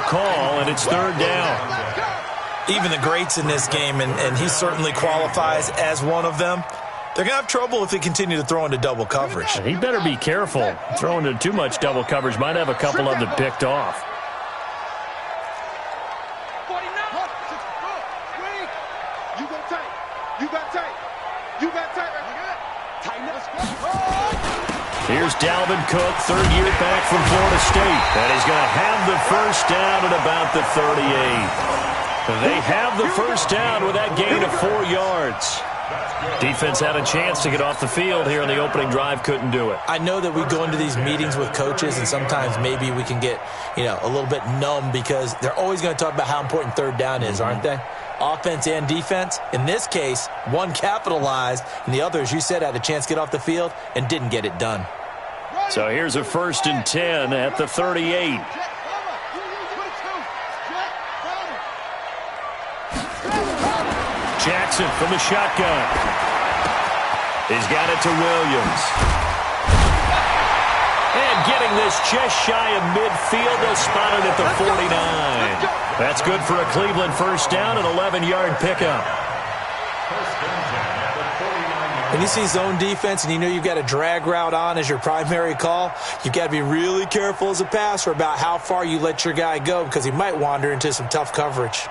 call, and it's third down. Even the greats in this game, and he certainly qualifies as one of them, they're going to have trouble if they continue to throw into double coverage. He better be careful. Throwing into too much double coverage might have a couple of them picked off. Here's Dalvin Cook, third year back from Florida State. And he's going to have the first down at about the 38. They have the first down with that gain of 4 yards. Defense had a chance to get off the field here in the opening drive, couldn't do it. I know that we go into these meetings with coaches, and sometimes maybe we can get, a little bit numb because they're always going to talk about how important third down is, aren't they? Offense and defense. In this case, one capitalized, and the other, as you said, had a chance to get off the field and didn't get it done. So here's a 1st and 10 at the 38. Jackson from the shotgun. He's got it to Williams. And getting this just shy of midfield, they'll spot it at the 49. That's good for a Cleveland first down, an 11-yard pickup. When you see zone defense and you know you've got a drag route on as your primary call, you've got to be really careful as a passer about how far you let your guy go because he might wander into some tough coverage.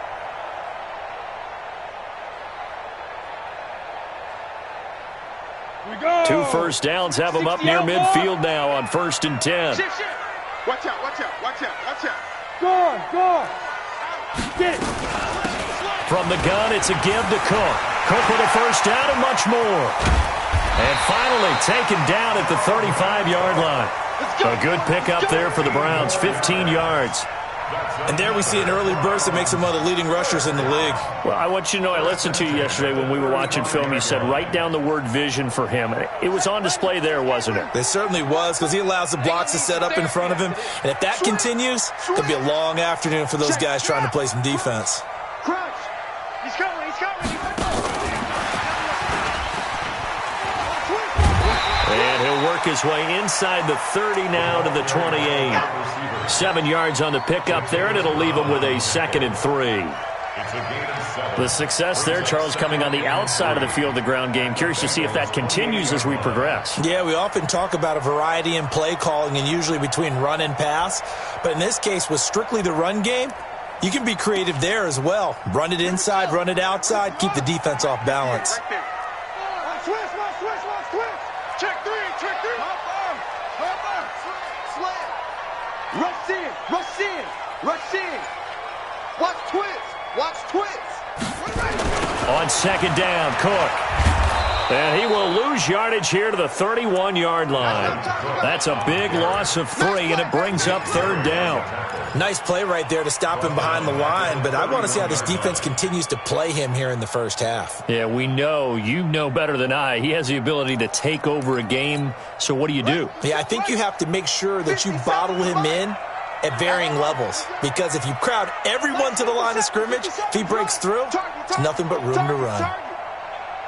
Two first downs have them up near midfield now on 1st and 10. Watch out, watch out, watch out, watch out. Go on. Get it. From the gun, it's a give to Cook. Cook with a first down and much more. And finally taken down at the 35-yard line. A good pickup there for the Browns, 15 yards. And there we see an early burst that makes him one of the leading rushers in the league. Well, I want you to know, I listened to you yesterday when we were watching film. You said write down the word vision for him. It was on display there, wasn't it? It certainly was, because he allows the blocks to set up in front of him. And if that continues, it'll be a long afternoon for those guys trying to play some defense. Crouch. He's coming, he's coming. And he'll work his way inside the 30 now to the 28. 7 yards on the pickup there, and it'll leave him with a 2nd and 3. The success there, Charles, coming on the outside of the field, the ground game. Curious to see if that continues as we progress. Yeah, we often talk about a variety in play calling and usually between run and pass. But in this case, with strictly the run game, you can be creative there as well. Run it inside, run it outside, keep the defense off balance. Check three. Rush in. Watch twist. On 2nd down, Cook. And he will lose yardage here to the 31-yard line. That's a big loss of 3, and it brings up 3rd down. Nice play right there to stop him behind the line, but I want to see how this defense continues to play him here in the first half. Yeah, we know. You know better than I. He has the ability to take over a game, so what do you do? Yeah, I think you have to make sure that you bottle him in at varying levels, because if you crowd everyone to the line of scrimmage, if he breaks through, it's nothing but room to run.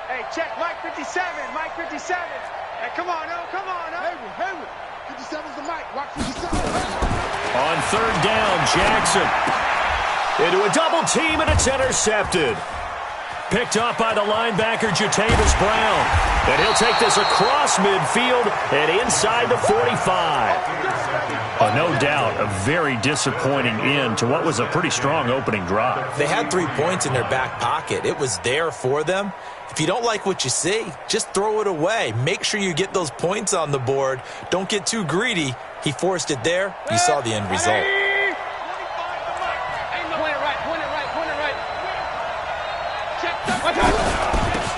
Hey, check Mike 57. Hey, come on. Hayward. 57's the mic. Watch 57. On 3rd down, Jackson into a double team, and it's intercepted. Picked off by the linebacker, Jatavis Brown. And he'll take this across midfield and inside the 45. No doubt, a very disappointing end to what was a pretty strong opening drive. They had 3 points in their back pocket. It was there for them. If you don't like what you see, just throw it away. Make sure you get those points on the board. Don't get too greedy. He forced it there. You saw the end result.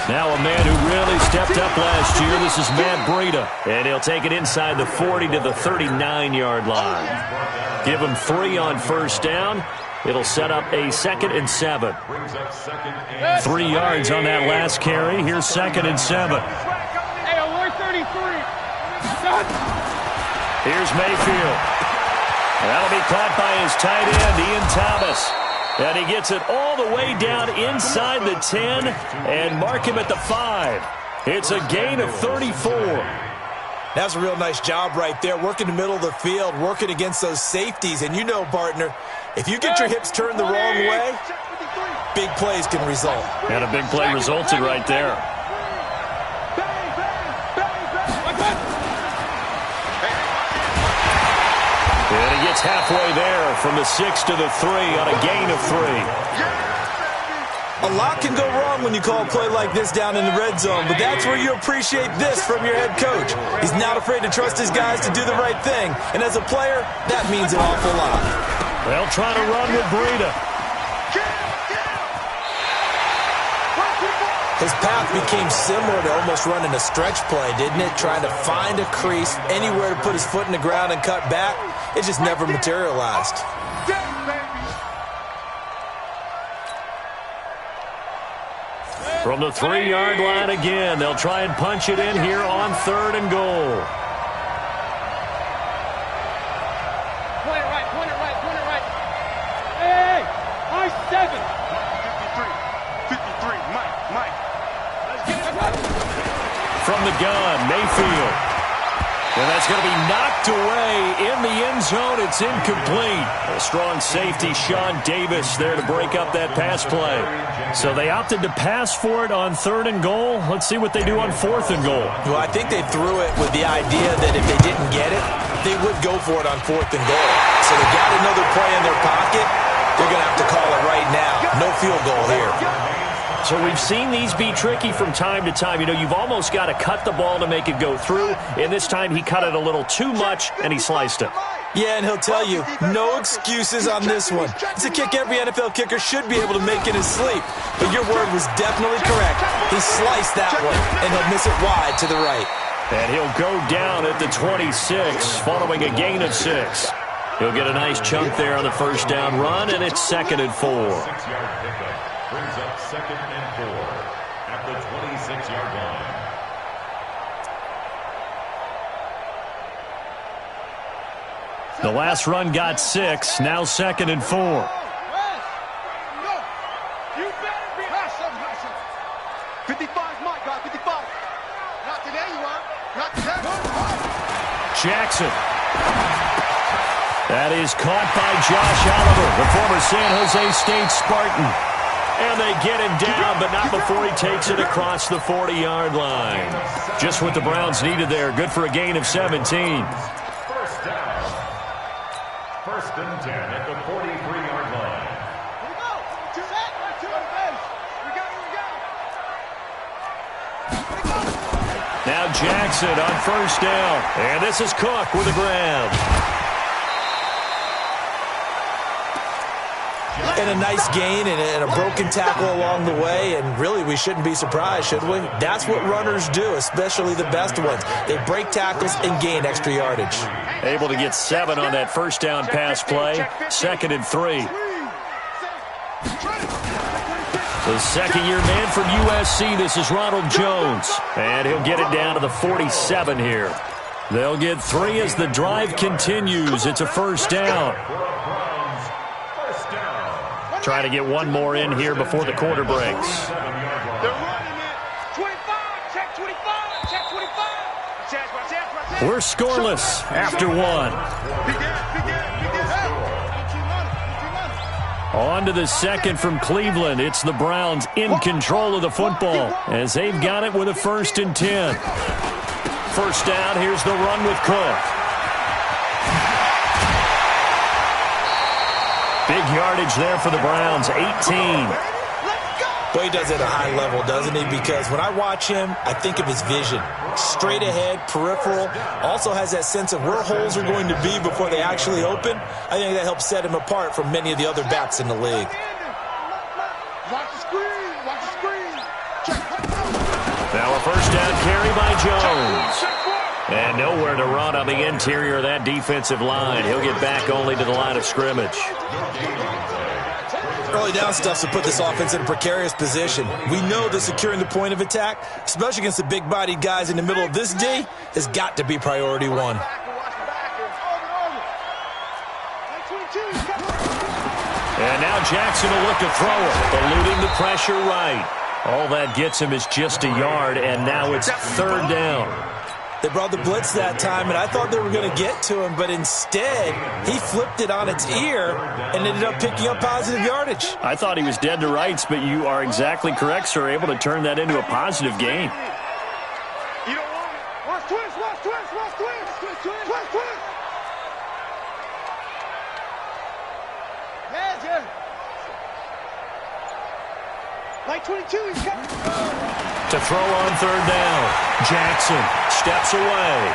Now a man who really stepped up last year. This is Matt Breida. And he'll take it inside the 40 to the 39-yard line. Give him 3 on 1st down. It'll set up a 2nd and 7. 3 yards on that last carry. Here's 2nd and 7. Here's Mayfield. That'll be caught by his tight end, Ian Thomas. And he gets it all the way down inside the 10 and mark him at the 5. It's a gain of 34. That's a real nice job right there, working the middle of the field, working against those safeties. And you know, partner, if you get your hips turned the wrong way, big plays can result. And a big play resulted right there. And he gets halfway there from the 6 to the 3 on a gain of 3. A lot can go wrong when you call a play like this down in the red zone, but that's where you appreciate this from your head coach. He's not afraid to trust his guys to do the right thing, and as a player, that means an awful lot. They'll try to run with Breida. His path became similar to almost running a stretch play, didn't it? Trying to find a crease, anywhere to put his foot in the ground and cut back. It just never materialized. From the 3-yard line again, they'll try and punch it in here on 3rd and goal. Point it right, point it right, point it right. Hey, I 7. 53, Mike. Let's get it. From the gun, Mayfield. And that's going to be knocked away in the end zone. It's incomplete. A strong safety, Sean Davis, there to break up that pass play. So they opted to pass for it on 3rd and goal. Let's see what they do on 4th and goal. Well, I think they threw it with the idea that if they didn't get it, they would go for it on 4th and goal. So they got another play in their pocket. They're going to have to call it right now. No field goal here. So we've seen these be tricky from time to time. You know, you've almost got to cut the ball to make it go through. And this time he cut it a little too much, and he sliced it. Yeah, and he'll tell you, no excuses on this one. It's a kick every NFL kicker should be able to make in his sleep. But your word was definitely correct. He sliced that one, and he'll miss it wide to the right. And he'll go down at the 26, following a gain of 6. He'll get a nice chunk there on the first down run, and it's 2nd and 4. Brings up 2nd and 4 at the 26-yard line. The last run got 6, now 2nd and 4. You better be hustle. 55's Mike, guys, 55. Not today, you are. Not today. Jackson. That is caught by Josh Oliver, the former San Jose State Spartan. And they get him down, but not before he takes it across the 40-yard line. Just what the Browns needed there. Good for a gain of 17. First down. 1st and 10 at the 43-yard line. Here we go. Two on the base. Here we go. Now Jackson on 1st down. And this is Cook with a grab. And a nice gain and a broken tackle along the way, and really we shouldn't be surprised, should we? That's what runners do, especially the best ones. They break tackles and gain extra yardage. Able to get 7 on that first down pass play. 2nd and 3. The second-year man from USC, this is Ronald Jones. And he'll get it down to the 47 here. They'll get 3 as the drive continues. It's a first down. Trying to get one more in here before the quarter breaks. They're running it. 25, check 25, check 25. We're scoreless after 1. On to the second from Cleveland. It's the Browns in control of the football as they've got it with a 1st and 10. First down, here's the run with Cook. Big yardage there for the Browns, 18. Boy, he does it at a high level, doesn't he? Because when I watch him, I think of his vision. Straight ahead, peripheral. Also has that sense of where holes are going to be before they actually open. I think that helps set him apart from many of the other backs in the league. Watch the screen. Watch the screen. Now a first down carry by Jones. And nowhere to run on the interior of that defensive line. He'll get back only to the line of scrimmage. Early down stuff to put this offense in a precarious position. We know that securing the point of attack, especially against the big-bodied guys in the middle of this D, has got to be priority 1. And now Jackson will look to throw it, eluding the pressure right. All that gets him is just a yard, and now it's 3rd down. They brought the blitz that time, and I thought they were going to get to him, but instead, he flipped it on its ear and ended up picking up positive yardage. I thought he was dead to rights, but you are exactly correct, sir, able to turn that into a positive gain. You don't want it. Watch twist, watch twist, watch twist, twist, twist, twist, twist. Yeah, Jeff. Like 22, he's got To throw on third down. Jackson steps away.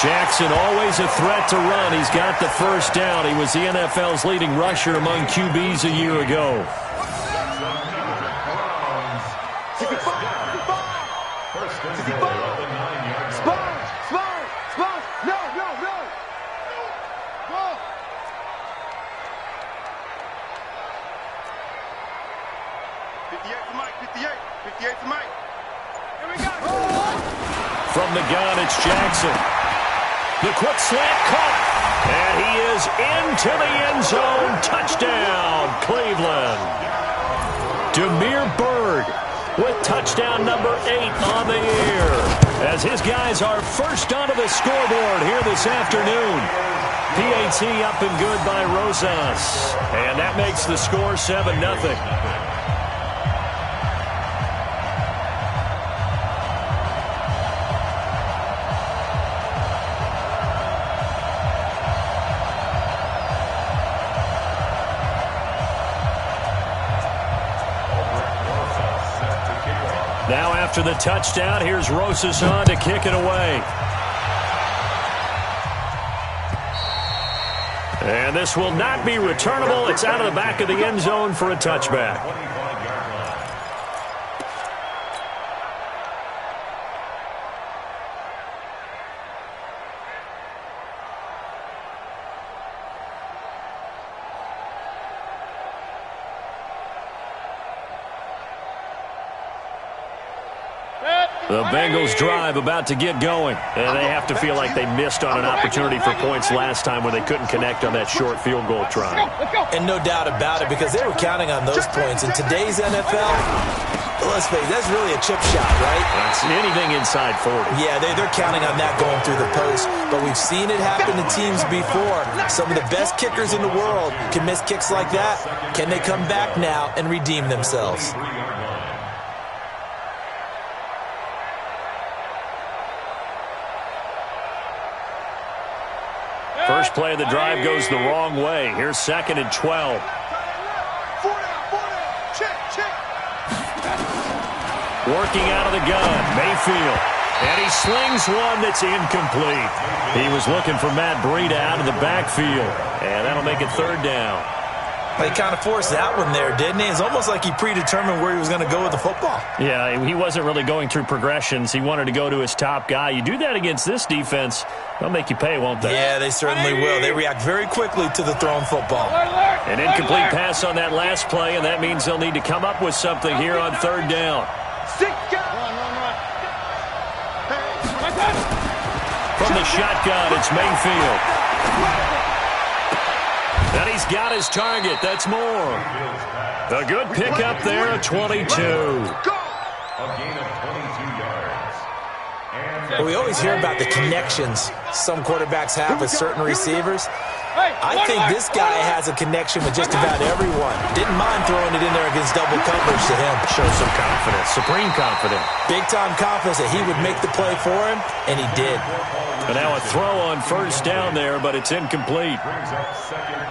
Jackson always a threat to run. He's got the first down. He was the NFL's leading rusher among QBs a year ago. From the gun, it's Jackson. The quick slant caught. And he is into the end zone. Touchdown, Cleveland. Damiere Byrd with touchdown number 8 on the year. As his guys are first onto the scoreboard here this afternoon. PAT up and good by Rosas. And that makes the score 7-0. Now after the touchdown, here's Rosas on to kick it away. And this will not be returnable. It's out of the back of the end zone for a touchback. The Bengals drive about to get going, and they have to feel like they missed on an opportunity for points last time when they couldn't connect on that short field goal try. And no doubt about it, because they were counting on those points. In today's NFL, let's face it, that's really a chip shot, right? That's anything inside 40. Yeah, they're counting on that going through the post, but we've seen it happen to teams before. Some of the best kickers in the world can miss kicks like that. Can they come back now and redeem themselves? First play of the drive goes the wrong way. Here's 2nd and 12. Working out of the gun, Mayfield. And he slings one that's incomplete. He was looking for Matt Breida out of the backfield. And that'll make it 3rd down. He kind of forced that one there, didn't he? It's almost like he predetermined where he was going to go with the football. Yeah, he wasn't really going through progressions. He wanted to go to his top guy. You do that against this defense, they'll make you pay, won't they? Yeah, they certainly will. They react very quickly to the thrown football. An incomplete pass on that last play, and that means they'll need to come up with something here on 3rd down. From the shotgun, it's Mayfield. And he's got his target. That's more. A good pickup there at 22. A gain of 22 yards. Well, we always hear about the connections some quarterbacks have with certain receivers. I think this guy has a connection with just about everyone. Didn't mind throwing it in there against double coverage to him. Shows some confidence, supreme confidence. Big-time confidence that he would make the play for him, and he did. And now a throw on 1st down there, but it's incomplete.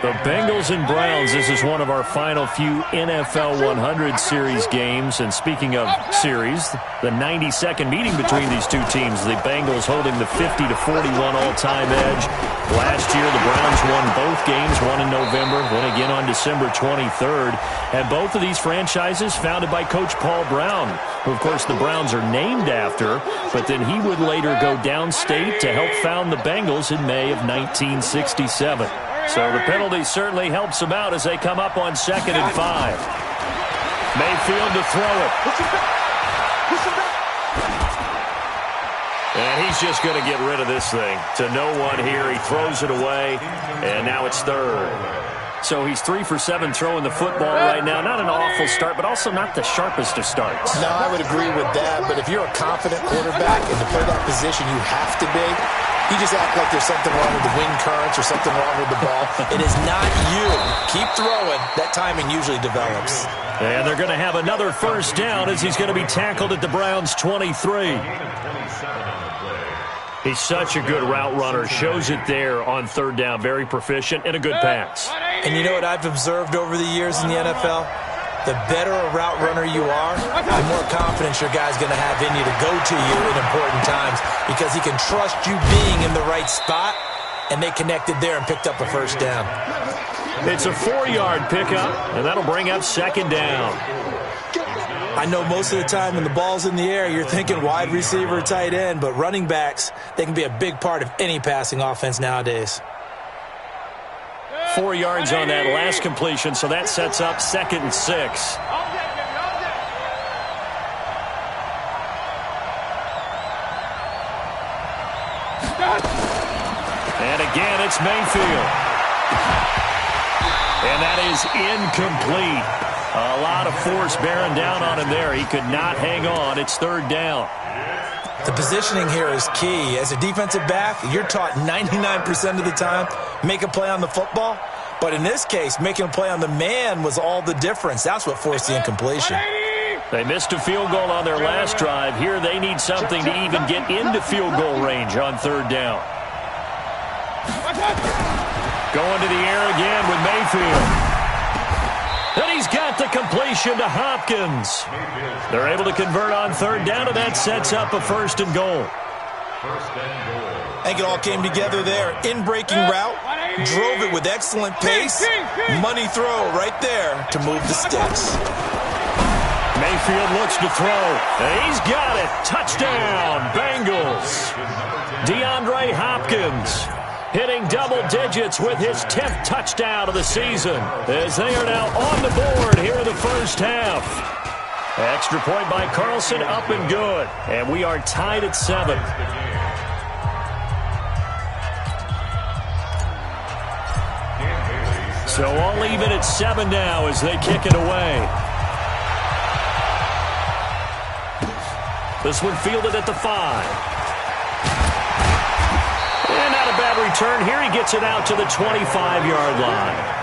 The Bengals and Browns, this is one of our final few NFL 100 series games. And speaking of series, the 92nd meeting between these two teams. The Bengals holding the 50-41 all-time edge. Last year, the Browns won both games, one in November, one again on December 23rd. And both of these franchises founded by Coach Paul Brown, who, of course, the Browns are named after. But then he would later go downstate to help found the Bengals in May of 1967. So the penalty certainly helps them out as they come up on 2nd and 5. Mayfield to throw it. And he's just going to get rid of this thing. To no one here. He throws it away, and now it's 3rd. So he's 3 for 7 throwing the football right now. Not an awful start, but also not the sharpest of starts. No, I would agree with that. But if you're a confident quarterback and to play that position, you have to be. You just act like there's something wrong with the wind currents or something wrong with the ball. It is not you. Keep throwing. That timing usually develops. And they're going to have another first down as he's going to be tackled at the Browns' 23. He's such a good route runner. Shows it there on third down. Very proficient and a good pass. And you know what I've observed over the years in the NFL? The better a route runner you are, the more confidence your guy's going to have in you to go to you in important times because he can trust you being in the right spot, and they connected there and picked up a first down. It's a 4-yard pickup, and that'll bring up second down. I know most of the time when the ball's in the air, you're thinking wide receiver, tight end, but running backs, they can be a big part of any passing offense nowadays. 4 yards on that last completion, so that sets up 2nd and 6. And again, it's Mayfield. And that is incomplete. A lot of force bearing down on him there. He could not hang on. It's third down. The positioning here is key. As a defensive back, you're taught 99% of the time, make a play on the football. But in this case, making a play on the man was all the difference. That's what forced the incompletion. They missed a field goal on their last drive. Here they need something to even get into field goal range on third down. Going to the air again with Mayfield. And he's got the completion to Hopkins. They're able to convert on third down, and that sets up a 1st and goal. I think it all came together there. In-breaking route, drove it with excellent pace. Money throw right there to move the sticks. Mayfield looks to throw, and he's got it. Touchdown, Bengals. DeAndre Hopkins hitting double digits with his 10th touchdown of the season as they are now on the board here in the first half. Extra point by Carlson, up and good. And we are tied at 7. So all even at 7 now as they kick it away. This one fielded at the 5. And not a bad return here. He gets it out to the 25-yard line.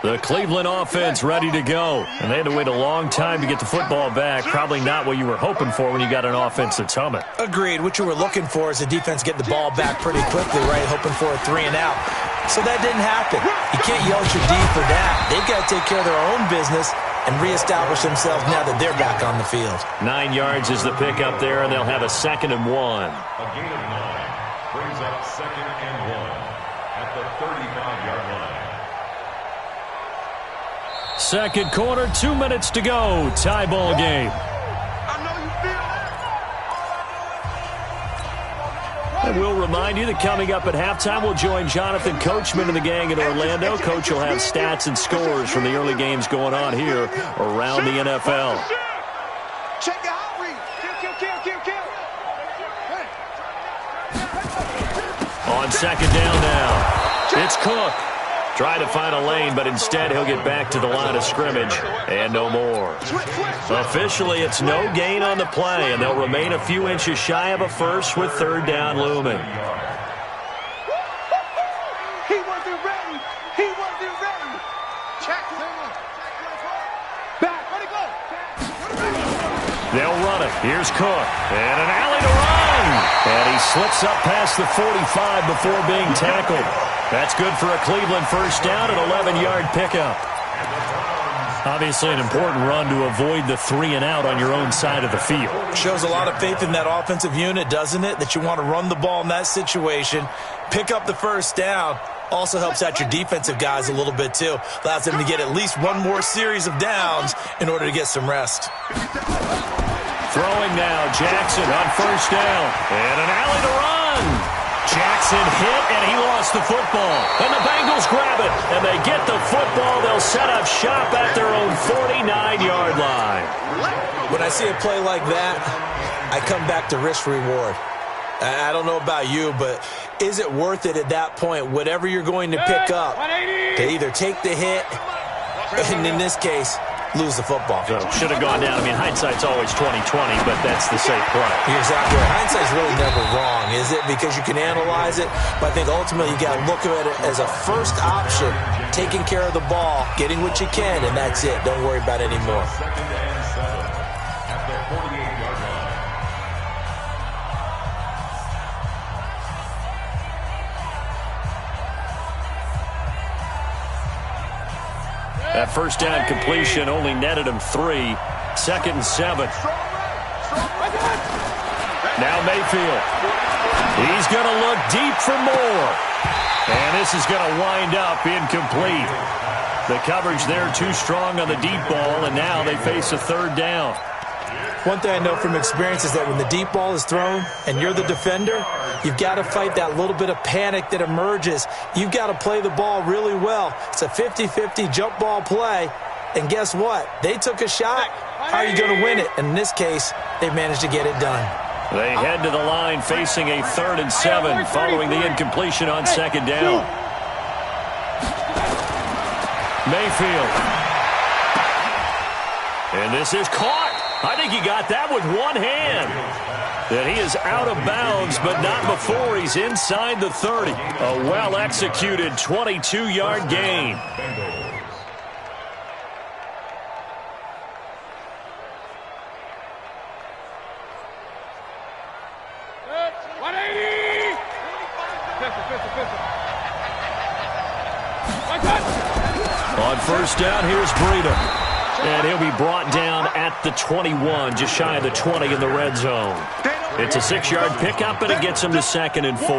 The Cleveland offense ready to go. And they had to wait a long time to get the football back. Probably not what you were hoping for when you got an offense that's humming. Agreed. What you were looking for is the defense getting the ball back pretty quickly, right? Hoping for a 3 and out. So that didn't happen. You can't yell at your D for that. They've got to take care of their own business and reestablish themselves now that they're back on the field. 9 yards is the pickup there, and they'll have a 2nd and 1. A gain of 9 brings up 2nd and 1 at the 35-yard line. Second quarter, 2 minutes to go. Tie ball game. And we'll remind you that coming up at halftime, we'll join Jonathan Coachman and the gang in Orlando. Coach will have stats and scores from the early games going on here around the NFL. Check your hot read. Kill. On second down now, it's Cook. Try to find a lane, but instead he'll get back to the line of scrimmage and no more. Officially, it's no gain on the play, and they'll remain a few inches shy of a first with third down looming. He wasn't ready. Check. Back. Where'd it go? They'll run it. Here's Cook. And an alley to run. And he slips up past the 45 before being tackled. That's good for a Cleveland first down, an 11-yard pickup. Obviously an important run to avoid the 3 and out on your own side of the field. Shows a lot of faith in that offensive unit, doesn't it? That you want to run the ball in that situation, pick up the first down. Also helps out your defensive guys a little bit, too. Allows them to get at least one more series of downs in order to get some rest. Throwing now, Jackson on first down. And an alley to run. Decent hit, and he lost the football. And the Bengals grab it, and they get the football. They'll set up shop at their own 49-yard line. When I see a play like that, I come back to risk-reward. I don't know about you, but is it worth it at that point, whatever you're going to pick up, to either take the hit, and in this case, lose the football? So should have gone down. I mean, hindsight's always 20/20, but that's the safe play. You're exactly right. Hindsight's really never wrong, is it? Because you can analyze it, but I think ultimately you got to look at it as a first option, taking care of the ball, getting what you can, and that's it. Don't worry about it anymore. Second and 7 at their 48-yard line. That first down completion only netted him 3. Second and 7. Now Mayfield. He's going to look deep for more. And this is going to wind up incomplete. The coverage there too strong on the deep ball, and now they face a third down. One thing I know from experience is that when the deep ball is thrown and you're the defender, you've got to fight that little bit of panic that emerges. You've got to play the ball really well. It's a 50-50 jump ball play. And guess what? They took a shot. How are you going to win it? And in this case, they managed to get it done. They head to the line facing a 3rd and 7 following the incompletion on second down. Mayfield. And this is caught. I think he got that with one hand. That he is out of bounds, but not before he's inside the 30. A well-executed 22-yard gain. On first down, here's Breida. And he'll be brought down at the 21, just shy of the 20 in the red zone. It's a 6-yard pickup, and it gets him to 2nd and 4.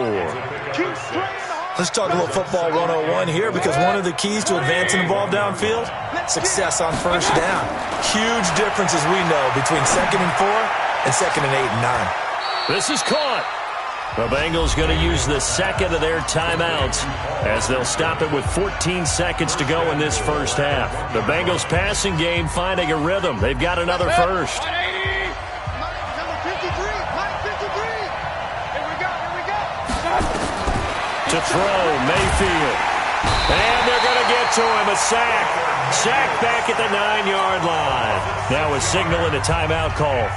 Let's talk a little football 101 here, because one of the keys to advancing the ball downfield, success on first down. Huge difference, as we know, between 2nd and 4 and 2nd and 8 and 9. This is caught. The Bengals going to use the second of their timeouts as they'll stop it with 14 seconds to go in this first half. The Bengals passing game finding a rhythm. They've got another first. To throw, Mayfield. And they're going to get to him, a sack. Sack back at the 9-yard line. Now a signal and a timeout call,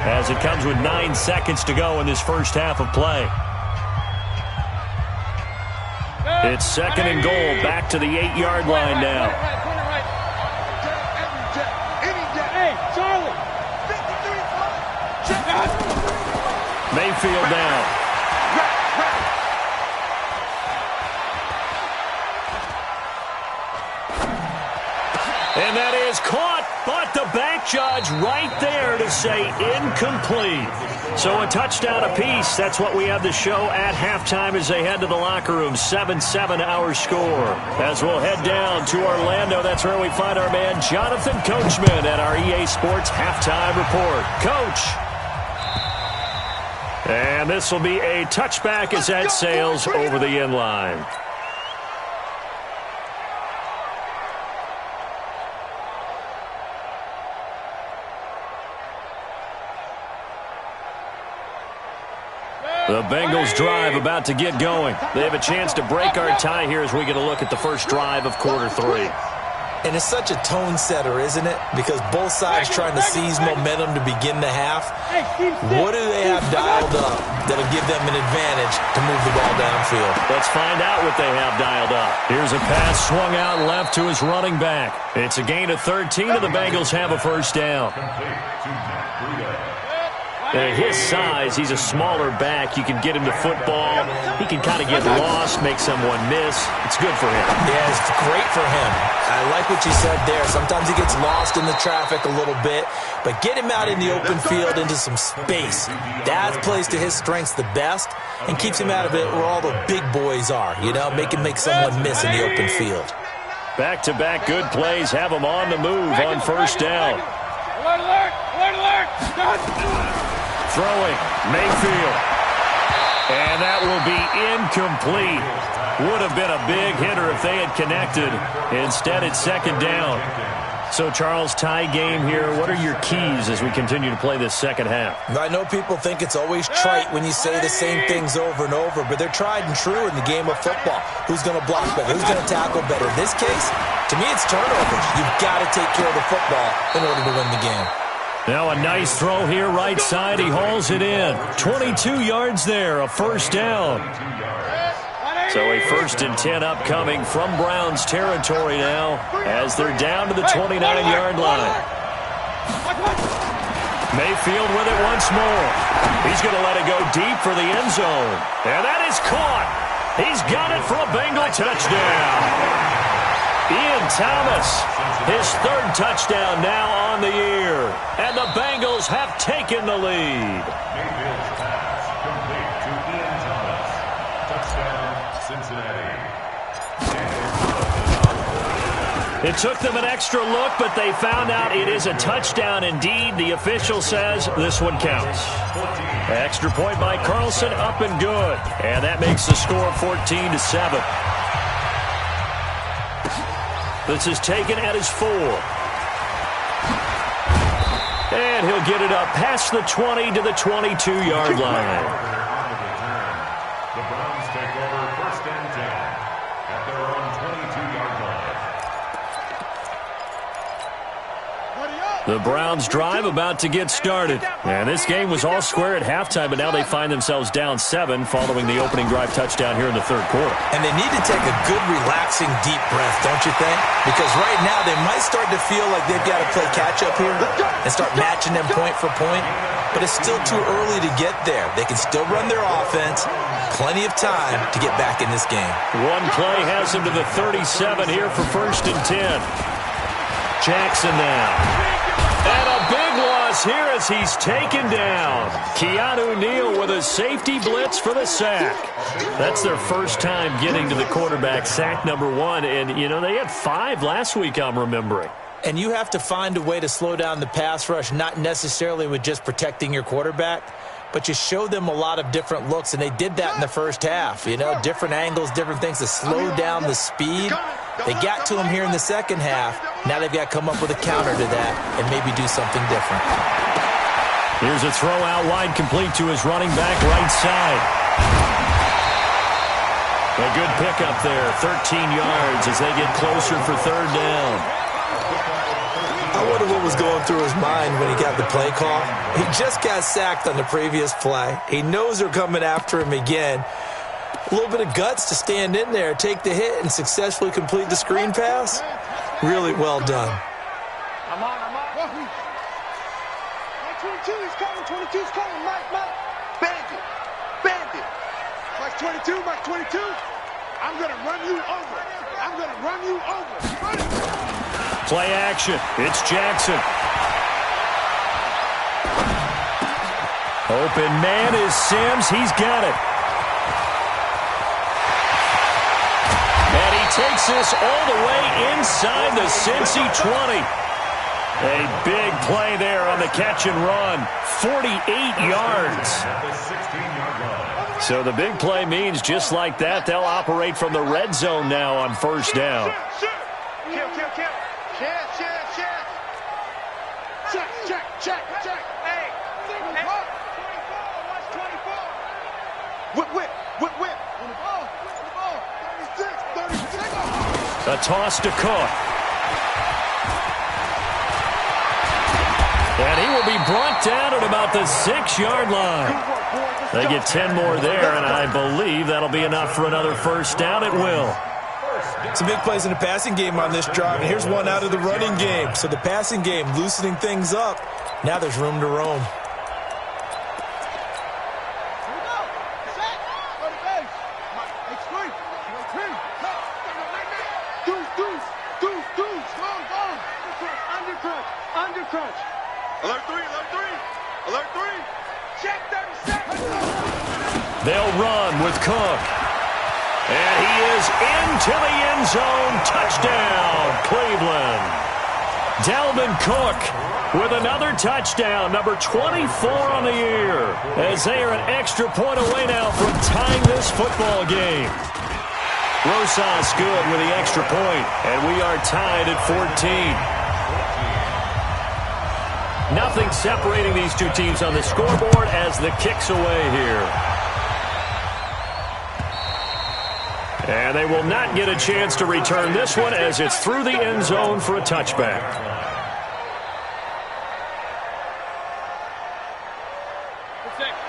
as it comes with 9 seconds to go in this first half of play. It's 2nd and goal, back to the 8-yard line now. Mayfield down. And that is caught, but the back judge right there to say incomplete. So a touchdown apiece. That's what we have to show at halftime as they head to the locker room. 7-7 our score. As we'll head down to Orlando, that's where we find our man Jonathan Coachman at our EA Sports Halftime Report. Coach. And this will be a touchback as that sails over the end line. The Bengals drive about to get going. They have a chance to break our tie here as we get a look at the first drive of quarter 3. And it's such a tone setter, isn't it? Because both sides trying to seize momentum to begin the half. What do they have dialed up that'll give them an advantage to move the ball downfield? Let's find out what they have dialed up. Here's a pass swung out left to his running back. It's a gain of 13, and the Bengals have a first down. At his size, he's a smaller back. You can get him to football. He can kind of get lost, make someone miss. It's good for him. Yeah, it's great for him. I like what you said there. Sometimes he gets lost in the traffic a little bit, but get him out in the open field into some space. That plays to his strengths the best and keeps him out of it where all the big boys are, you know, make someone miss in the open field. Back-to-back good plays have him on the move on first down. Alert, alert, alert, alert. Throwing, Mayfield. And that will be incomplete. Would have been a big hitter if they had connected. Instead, it's second down. So, Charles, tie game here. What are your keys as we continue to play this second half? I know people think it's always trite when you say the same things over and over, but they're tried and true in the game of football. Who's going to block better? Who's going to tackle better? In this case, to me, it's turnovers. You've got to take care of the football in order to win the game. Now a nice throw here, right side. He hauls it in. 22 yards there, a first down. So a 1st and 10 upcoming from Browns territory now as they're down to the 29-yard line. Mayfield with it once more. He's going to let it go deep for the end zone. And that is caught. He's got it for a Bengal touchdown. Ian Thomas, his 3rd touchdown now on the year. And the Bengals have taken the lead. Mayfield's pass complete to Ian Thomas. Touchdown, Cincinnati. It took them an extra look, but they found out it is a touchdown indeed. The official says this one counts. Extra point by Carlson, up and good. And that makes the score 14-7. This is taken at his 4. And he'll get it up past the 20 to the 22-yard line. The Browns take over 1st and 10 at their own 22-yard line. The Browns drive about to get started. And this game was all square at halftime, but now they find themselves down 7 following the opening drive touchdown here in the 3rd quarter. And they need to take a good, relaxing, deep breath, don't you think? Because right now they might start to feel like they've got to play catch-up here and start matching them point for point. But it's still too early to get there. They can still run their offense. Plenty of time to get back in this game. One play has him to the 37 here for 1st and 10. Jackson now. And a big loss here as he's taken down. Keanu Neal with a safety blitz for the sack. That's their first time getting to the quarterback, sack number 1. And, you know, they had 5 last week, I'm remembering. And you have to find a way to slow down the pass rush, not necessarily with just protecting your quarterback, but you show them a lot of different looks, and they did that in the first half. You know, different angles, different things to slow down the speed. They got to him here in the second half. Now they've got to come up with a counter to that and maybe do something different. Here's a throw out wide, complete to his running back right side. A good pickup there, 13 yards as they get closer for 3rd down. I wonder what was going through his mind when he got the play call. He just got sacked on the previous play. He knows they're coming after him again. A little bit of guts to stand in there, take the hit, and successfully complete the screen pass. Really well done. I'm on. Mike 22 is coming. 22 is coming. Mike. Bandit. Mike 22. I'm going to run you over. Play action. It's Jackson. Open man is Sims. He's got it. And he takes this all the way inside the Cincy 20. A big play there on the catch and run. 48 yards. So the big play means just like that, they'll operate from the red zone now on 1st down. Kill. Check. Hey. Whip. A toss to Cook. And he will be brought down at about the 6-yard line. They get 10 more there, and I believe that'll be enough for another 1st down. It will. Some big plays in the passing game on this drive, and here's one out of the running game. So the passing game loosening things up. Now there's room to roam. Undercrunch. Alert 3. Check 37. They'll run with Cook. And he is into the end zone. Touchdown, Cleveland. Dalvin Cook with another touchdown, number 24 on the year, as they are an extra point away now from tying this football game. Rosas good with the extra point, and we are tied at 14. Nothing separating these two teams on the scoreboard as the kick's away here. And they will not get a chance to return this one as it's through the end zone for a touchback.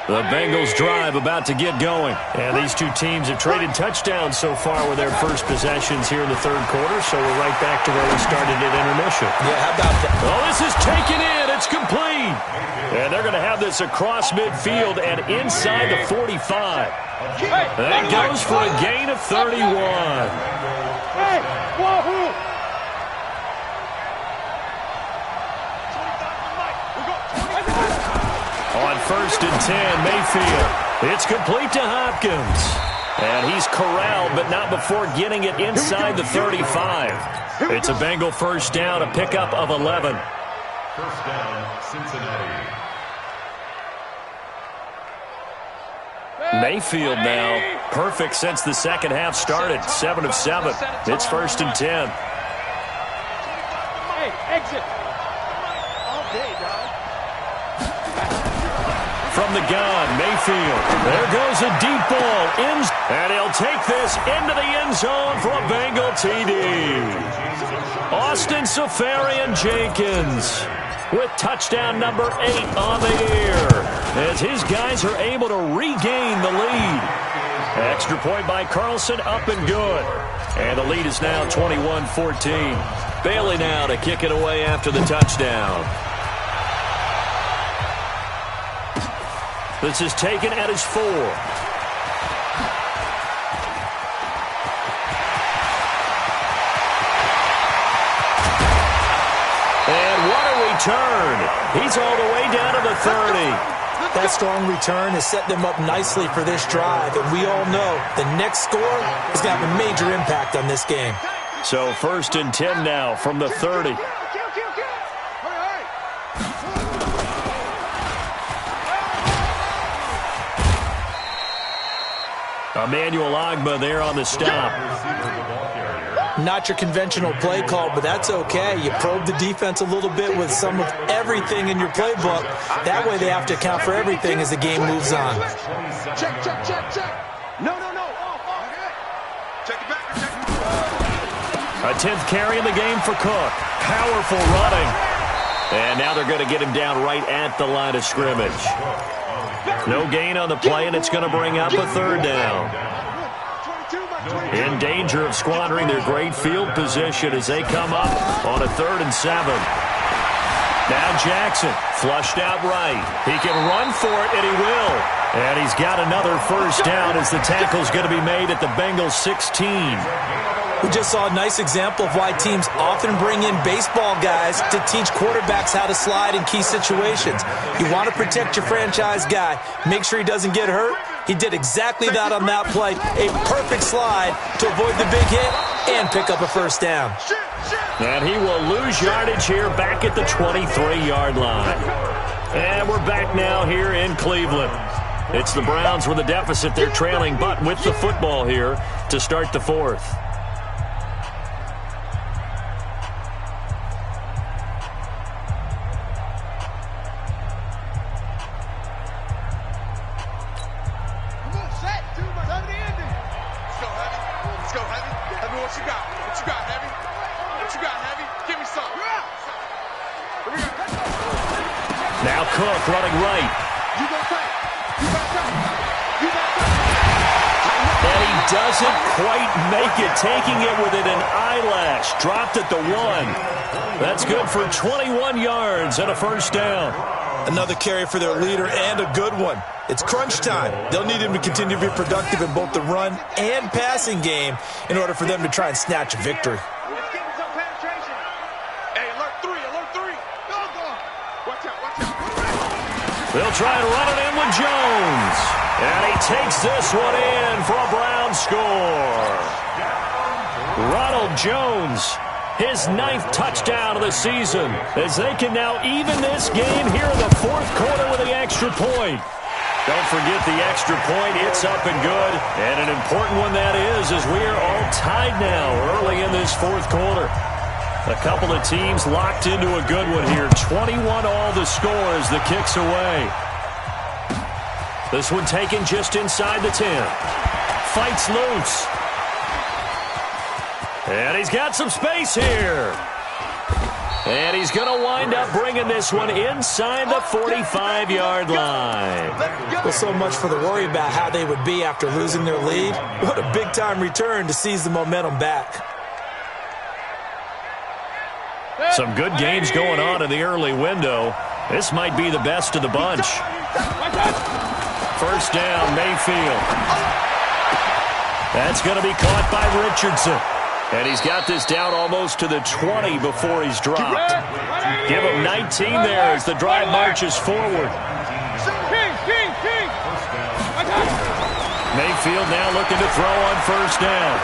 The Bengals drive about to get going. And these two teams have traded touchdowns so far with their first possessions here in the third quarter, so we're right back to where we started at intermission. Yeah, how about that? Oh, this is taken in. It's complete. And they're going to have this across midfield and inside the 45. That goes for a gain of 31. Hey, wahoo! On 1st and 10, Mayfield. It's complete to Hopkins. And he's corralled, but not before getting it inside the 35. It's a Bengal first down, a pickup of 11. First down, Cincinnati. Mayfield now, perfect since the second half started, 7 of 7. It's 1st and 10. Hey, exit. All day, dog. From the gun, Mayfield. There goes a deep ball. And he'll take this into the end zone for a Bengal TD. Austin Safarian-Jenkins with touchdown number 8 on the year, as his guys are able to regain the lead. Extra point by Carlson, up and good. And the lead is now 21-14. Bailey now to kick it away after the touchdown. This is taken at his 4. And what a return. He's all the way down to the 30. That strong return has set them up nicely for this drive, and we all know the next score is going to have a major impact on this game. So 1st and 10 now from the 30. Emmanuel Ogbah there on the stop. Not your conventional play call, but that's okay. You probe the defense a little bit with some of everything in your playbook. That way they have to account for everything as the game moves on. Check. No. Check it back. A 10th carry in the game for Cook. Powerful running. And now they're going to get him down right at the line of scrimmage. No gain on the play, and it's going to bring up a 3rd down. In danger of squandering their great field position as they come up on a 3rd and 7. Now Jackson, flushed out right. He can run for it, and he will. And he's got another first down as the tackle's going to be made at the Bengals 16. We just saw a nice example of why teams often bring in baseball guys to teach quarterbacks how to slide in key situations. You want to protect your franchise guy. Make sure he doesn't get hurt. He did exactly that on that play. A perfect slide to avoid the big hit and pick up a first down. And he will lose yardage here back at the 23-yard line. And we're back now here in Cleveland. It's the Browns with a deficit. They're trailing, but with the football here to start the 4th. Now Cook running right. And he doesn't quite make it, taking it within an eyelash. Dropped at the 1. That's good for 21 yards and a first down. Another carry for their leader and a good one. It's crunch time. They'll need him to continue to be productive in both the run and passing game in order for them to try and snatch a victory. They'll try and run it in with Jones. And he takes this one in for a Brown score. Ronald Jones His 9th touchdown of the season, as they can now even this game here in the fourth quarter with the extra point. Don't forget the extra point. It's up and good. And an important one that is, as we are all tied now early in this fourth quarter. A couple of teams locked into a good one here. 21 all the score as the kick's away. This one taken just inside the 10. Fights loose. And he's got some space here. And he's going to wind up bringing this one inside the 45-yard line. Well, so much for the worry about how they would be after losing their lead. What a big-time return to seize the momentum back. Some good games going on in the early window. This might be the best of the bunch. First down, Mayfield. That's going to be caught by Richardson. And he's got this down almost to the 20 before he's dropped. Give him 19 there as the drive marches forward. Mayfield now looking to throw on first down.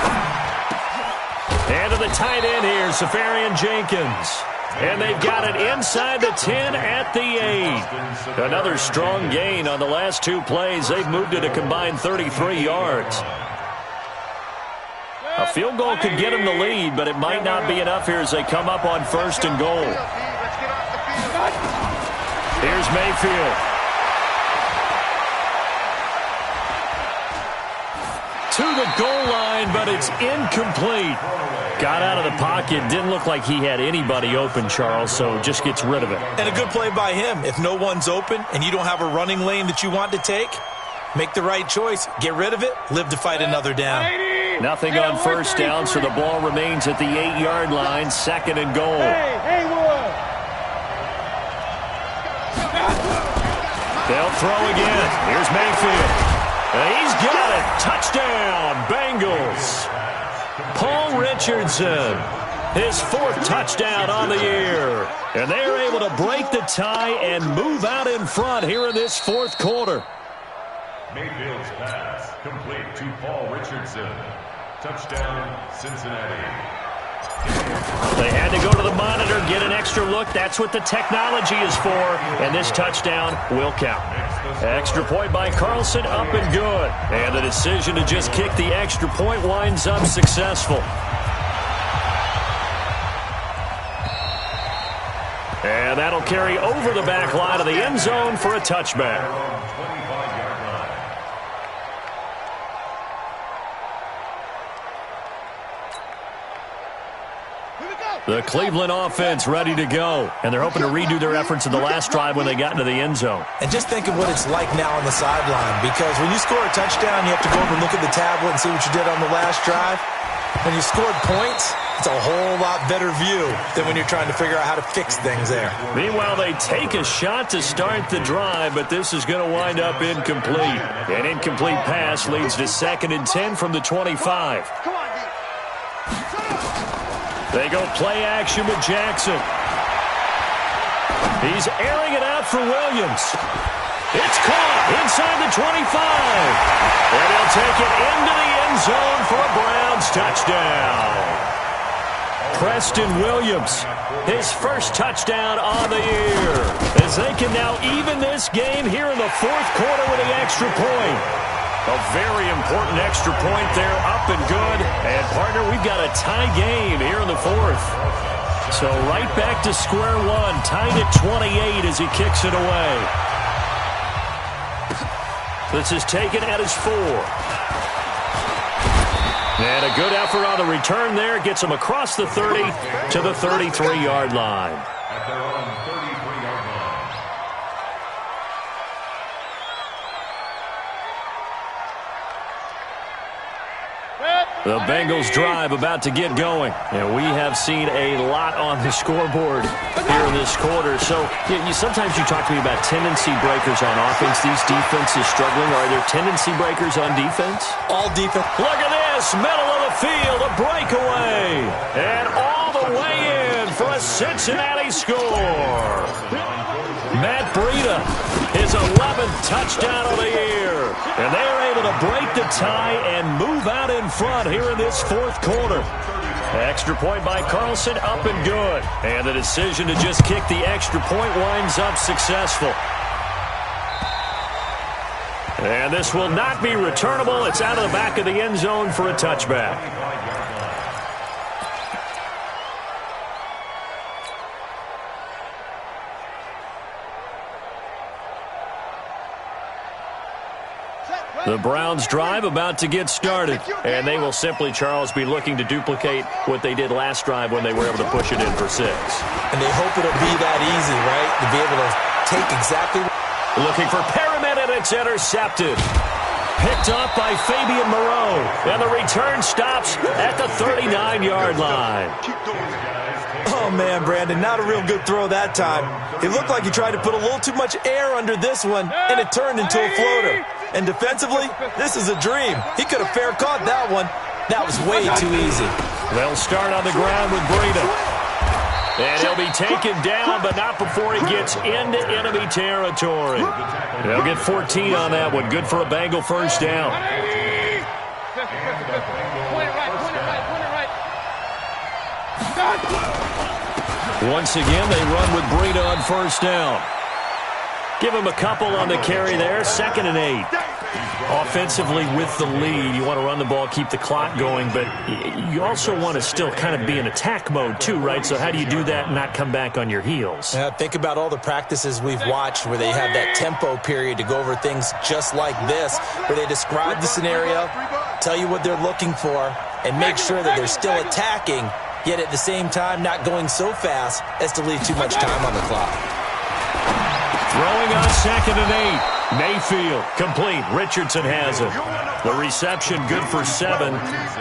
And to the tight end here, Safarian Jenkins. And they've got it inside the 10 at the 8. Another strong gain on the last two plays. They've moved it a combined 33 yards. A field goal could get them the lead, but it might not be enough here as they come up on first and goal. Here's Mayfield. To the goal line, but it's incomplete. Got out of the pocket. Didn't look like he had anybody open, Charles, so just gets rid of it. And a good play by him. If no one's open and you don't have a running lane that you want to take, make the right choice. Get rid of it. Live to fight another down. Nothing on first down, so the ball remains at the 8-yard line, second and goal. They'll throw again. Here's Mayfield. And he's got it. Touchdown, Bengals. Paul Richardson, his 4th touchdown on the year. And they're able to break the tie and move out in front here in this fourth quarter. Mayfield's pass complete to Paul Richardson. Touchdown, Cincinnati. They had to go to the monitor, get an extra look. That's what the technology is for. And this touchdown will count. Extra point by Carlson, up and good. And the decision to just kick the extra point winds up successful. And that'll carry over the back line of the end zone for a touchback. The Cleveland offense ready to go. And they're hoping to redo their efforts in the last drive when they got into the end zone. And just think of what it's like now on the sideline. Because when you score a touchdown, you have to go over and look at the tablet and see what you did on the last drive. When you scored points, it's a whole lot better view than when you're trying to figure out how to fix things there. Meanwhile, they take a shot to start the drive, but this is going to wind up incomplete. An incomplete pass leads to 2nd and 10 from the 25. They go play action with Jackson. He's airing it out for Williams. It's caught inside the 25. And he'll take it into the end zone for a Browns touchdown. Preston Williams, his first touchdown on the year. As they can now even this game here in the fourth quarter with the extra point. A very important extra point there, up and good. And, partner, we've got a tie game here in the fourth. So right back to square one, tied at 28 as he kicks it away. This is taken at his 4. And a good effort on the return there. Gets him across the 30 to the 33-yard line. At their own 33-yard line. The Bengals drive about to get going. And we have seen a lot on the scoreboard here in this quarter. So sometimes you talk to me about tendency breakers on offense. These defenses struggling. Are there tendency breakers on defense? All defense. Look at this. Middle of the field. A breakaway. And all the way in for a Cincinnati score. Matt Breida, his 11th touchdown of the year. And they are able to break the tie and move out in front here in this fourth quarter. Extra point by Carlson, up and good. And the decision to just kick the extra point winds up successful. And this will not be returnable. It's out of the back of the end zone for a touchback. The Browns' drive about to get started, and they will simply, Charles, be looking to duplicate what they did last drive when they were able to push it in for 6. And they hope it'll be that easy, right, to be able to take exactly. Looking for Perriman, and it's intercepted. Picked up by Fabian Moreau, and the return stops at the 39-yard line. Oh, man, Brandon, not a real good throw that time. It looked like he tried to put a little too much air under this one, and it turned into a floater. And defensively, this is a dream. He could have fair caught that one. That was way too easy. They'll start on the ground with Breida. And he'll be taken down, but not before he gets into enemy territory. They'll get 14 on that one. Good for a Bengal first down. Once again, they run with Breida on first down. Give him a couple on the carry there. 2nd and 8. Offensively with the lead, you want to run the ball, keep the clock going, but you also want to still kind of be in attack mode too, right? So how do you do that and not come back on your heels? Yeah, think about all the practices we've watched where they have that tempo period to go over things just like this, where they describe the scenario, tell you what they're looking for, and make sure that they're still attacking, yet at the same time not going so fast as to leave too much time on the clock. Throwing on 2nd and 8. Mayfield, complete. Richardson has it. The reception good for 7.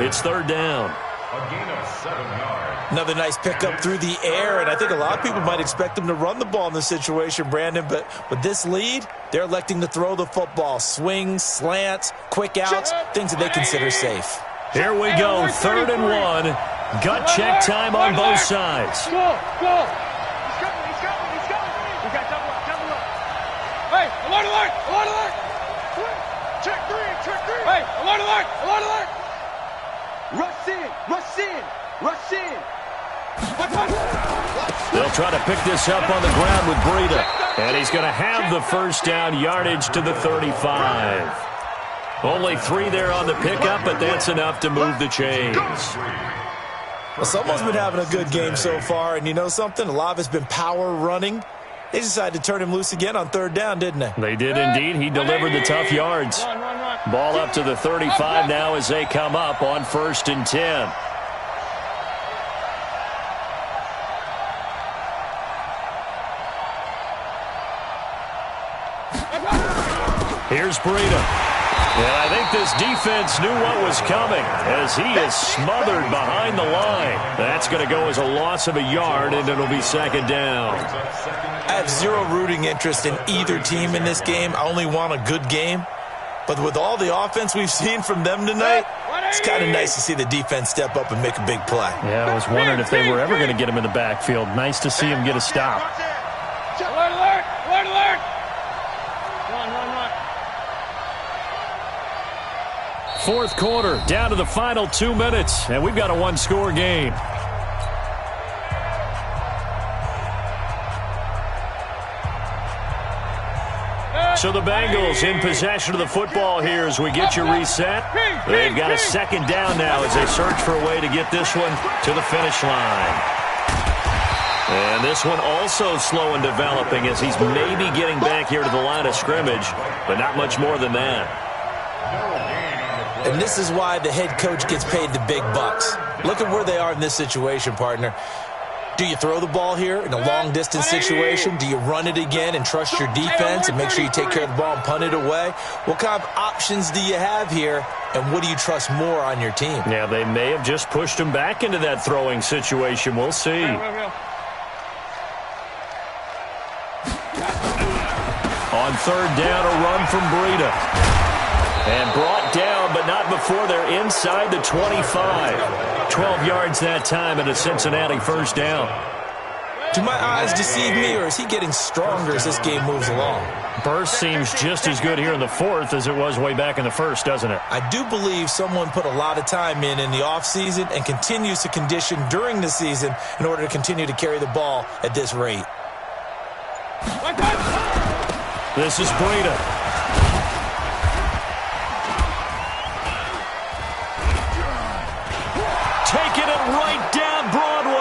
It's 3rd down. A gain of 7 yards. Another nice pickup through the air, and I think a lot of people might expect them to run the ball in this situation, Brandon, but with this lead, they're electing to throw the football. Swings, slants, quick outs, things that they consider safe. Here we go, 3rd and 1. Gut check time on both sides. Go. Hey, alert, alert, alert, alert. Check 3. Hey, alert, alert, alert, alert. Rush in. They'll try to pick this up on the ground with Breida. And he's going to have the first down, yardage to the 35. Only 3 there on the pickup, but that's enough to move the chains. Well, someone's been having a good game so far, and you know something? A lot of it's been power running. They decided to turn him loose again on 3rd down, didn't they? They did indeed. He delivered the tough yards. Ball up to the 35 now as they come up on 1st and 10. Here's Breida. And I think this defense knew what was coming as he is smothered behind the line. That's going to go as a loss of a yard, and it'll be 2nd down. I have zero rooting interest in either team in this game. I only want a good game. But with all the offense we've seen from them tonight, it's kind of nice to see the defense step up and make a big play. Yeah, I was wondering if they were ever going to get him in the backfield. Nice to see him get a stop. Alert, alert, alert, alert. Run. 4th quarter, down to the final 2 minutes, and we've got a 1-score game. So the Bengals in possession of the football here as we get you reset. They've got a 2nd down now as they search for a way to get this one to the finish line. And this one also slow in developing as he's maybe getting back here to the line of scrimmage, but not much more than that. And this is why the head coach gets paid the big bucks. Look at where they are in this situation, partner. Do you throw the ball here in a long-distance situation? Do you run it again and trust your defense and make sure you take care of the ball and punt it away? What kind of options do you have here, and what do you trust more on your team? Yeah, they may have just pushed him back into that throwing situation. We'll see. On 3rd down, a run from Breida. And brought down, but not before they're inside the 25. 12 yards that time and a Cincinnati first down. Do my eyes deceive me, or is he getting stronger as this game moves along? Burst seems just as good here in the fourth as it was way back in the first, doesn't it? I do believe someone put a lot of time in the offseason and continues to condition during the season in order to continue to carry the ball at this rate. This is Breida. Taking it right down Broadway.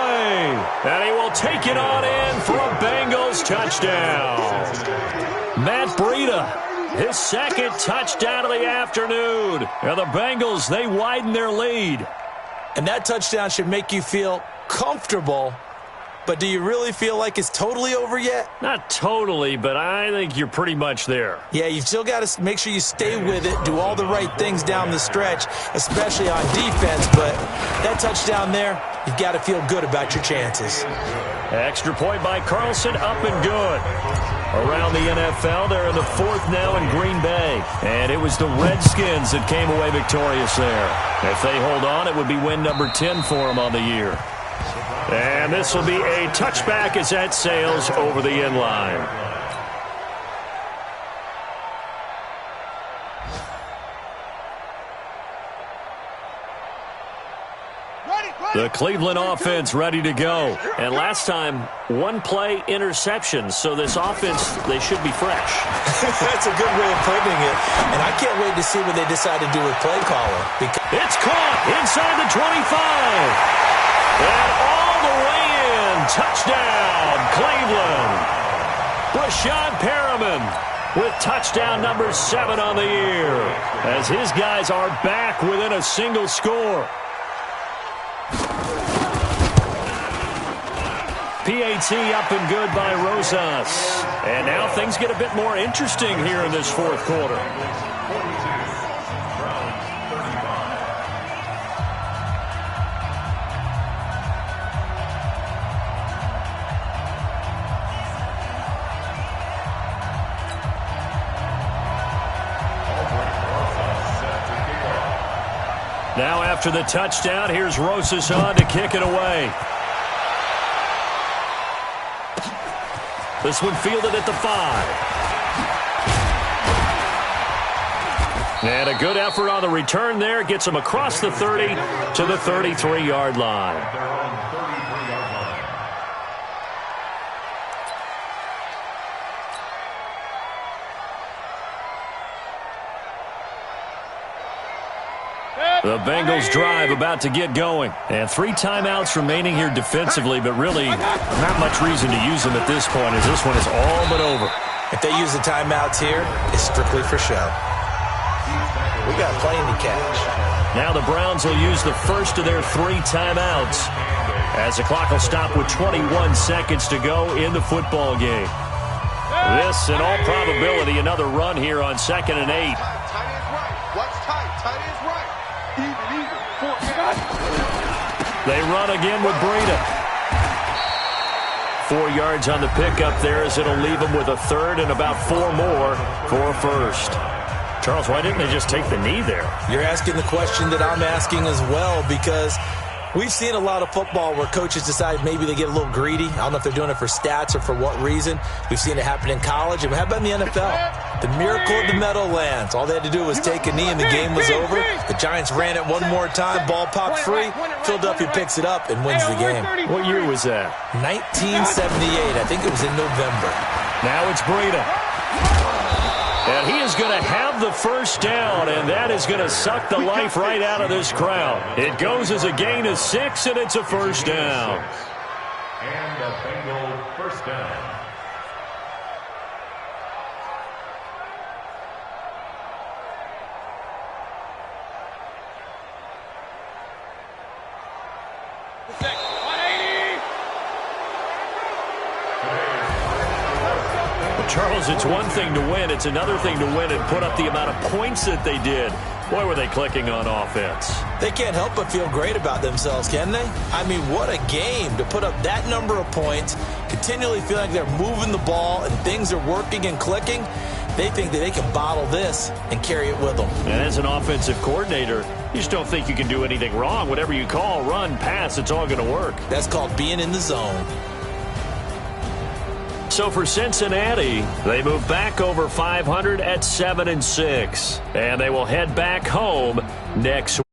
And he will take it on in for a Bengals touchdown. Matt Breida, his second touchdown of the afternoon. And the Bengals, they widen their lead. And that touchdown should make you feel comfortable. But do you really feel like it's totally over yet? Not totally, but I think you're pretty much there. Yeah, you've still got to make sure you stay with it, do all the right things down the stretch, especially on defense. But that touchdown there, you've got to feel good about your chances. Extra point by Carlson, up and good. Around the NFL, they're in the fourth now in Green Bay. And it was the Redskins that came away victorious there. If they hold on, it would be win number 10 for them on the year. And this will be a touchback as that sails over the end line. The Cleveland offense ready to go. And last time, one play interception. So this offense, they should be fresh. That's a good way of putting it. And I can't wait to see what they decide to do with play calling. It's caught inside the 25. And all the way in. Touchdown, Cleveland. Brashad Perriman with touchdown number 7 on the year. As his guys are back within a single score. PAT up and good by Rosas. And now things get a bit more interesting here in this fourth quarter. Now after the touchdown, here's Rosas on to kick it away. This one fielded at the 5. And a good effort on the return there. Gets him across the 30 to the 33-yard line. The Bengals drive about to get going. And 3 timeouts remaining here defensively, but really not much reason to use them at this point as this one is all but over. If they use the timeouts here, it's strictly for show. We got plenty to catch. Now the Browns will use the first of their 3 timeouts as the clock will stop with 21 seconds to go in the football game. This, in all probability, another run here on 2nd and 8. Tight is right. What's tight? Tight is right. Even. They run again with Breida. 4 yards on the pickup there as it'll leave them with a 3rd and about 4 more for a first. Charles, why didn't they just take the knee there? You're asking the question that I'm asking as well, because we've seen a lot of football where coaches decide maybe they get a little greedy. I don't know if they're doing it for stats or for what reason. We've seen it happen in college. And how about in the NFL? The miracle of the Meadowlands. All they had to do was take a knee and the game was over. The Giants ran it one more time. Ball popped free. Philadelphia picks it up and wins the game. What year was that? 1978. I think it was in November. Now it's Breida. And he is going to have the first down, and that is going to suck the life right out of this crowd. It goes as a gain of 6, and it's a first down. And a Bengal first down. Charles, it's one thing to win. It's another thing to win and put up the amount of points that they did. Boy, were they clicking on offense. They can't help but feel great about themselves, can they? I mean, what a game to put up that number of points, continually feel like they're moving the ball and things are working and clicking. They think that they can bottle this and carry it with them. And as an offensive coordinator, you just don't think you can do anything wrong. Whatever you call, run, pass, it's all going to work. That's called being in the zone. So for Cincinnati, they move back over 500 at 7-6. And they will head back home next week.